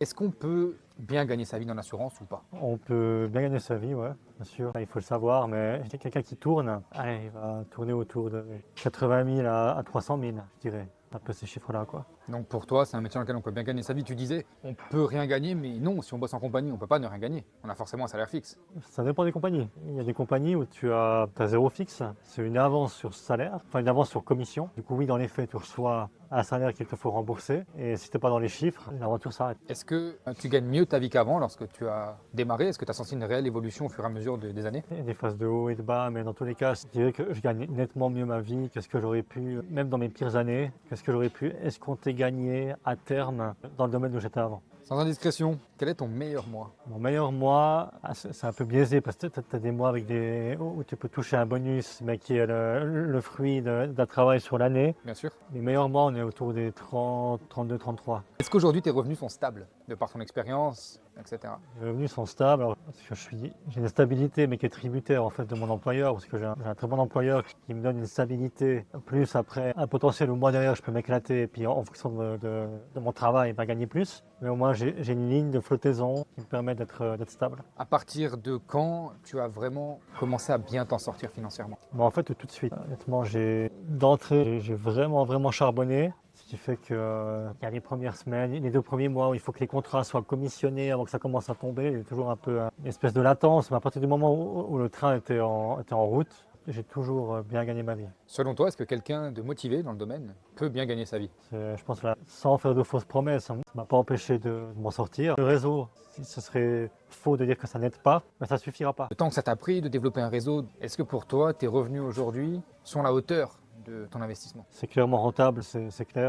Est-ce qu'on peut bien gagner sa vie dans l'assurance ou pas? On peut bien gagner sa vie, ouais, bien sûr. Il faut le savoir, mais quelqu'un qui tourne, allez, il va tourner autour de 80 000 à 300 000, je dirais. Un peu ces chiffres-là, quoi. Donc pour toi, c'est un métier dans lequel on peut bien gagner sa vie. Tu disais, on peut rien gagner, mais non, si on bosse en compagnie, on peut pas ne rien gagner. On a forcément un salaire fixe. Ça dépend des compagnies. Il y a des compagnies où tu as zéro fixe, c'est une avance sur salaire, enfin une avance sur commission. Du coup, oui, dans les faits, tu reçois un salaire qu'il te faut rembourser. Et si tu n'es pas dans les chiffres, l'aventure s'arrête. Est-ce que tu gagnes mieux ta vie qu'avant lorsque tu as démarré? Est-ce que tu as senti une réelle évolution au fur et à mesure des années? Il y a des phases de haut et de bas, mais dans tous les cas, je dirais que je gagne nettement mieux ma vie que ce que j'aurais pu, même dans mes pires années, que ce que j'aurais pu escompter gagner à terme dans le domaine où j'étais avant. Sans indiscrétion, quel est ton meilleur mois? Mon meilleur mois, c'est un peu biaisé parce que tu as des mois avec où tu peux toucher un bonus, mais qui est le fruit d'un travail sur l'année. Bien sûr. Les meilleurs mois, on est autour des 30, 32, 33. Est-ce qu'aujourd'hui tes revenus sont stables, de par ton expérience, etc. Les revenus sont stables, alors, parce que j'ai une stabilité, mais qui est tributaire en fait de mon employeur, parce que j'ai un très bon employeur qui me donne une stabilité. Plus après, un potentiel où moi derrière je peux m'éclater, et puis en fonction de mon travail, ben, gagner plus. Mais au moins j'ai une ligne de flottaison qui me permet d'être stable. À partir de quand tu as vraiment commencé à bien t'en sortir financièrement? Mais en fait, tout de suite, honnêtement, d'entrée, j'ai vraiment charbonné. Ce qui fait que il y a les premières semaines, les 2 premiers mois où il faut que les contrats soient commissionnés avant que ça commence à tomber. Il y a toujours un peu une espèce de latence, mais à partir du moment où le train était en route, j'ai toujours bien gagné ma vie. Selon toi, est-ce que quelqu'un de motivé dans le domaine peut bien gagner sa vie? Je pense là, sans faire de fausses promesses, ça ne m'a pas empêché de m'en sortir. Le réseau, ce serait faux de dire que ça n'aide pas, mais ça suffira pas. Le temps que ça t'a pris de développer un réseau, est-ce que pour toi, tes revenus aujourd'hui sont à la hauteur de ton investissement? C'est clairement rentable, c'est clair.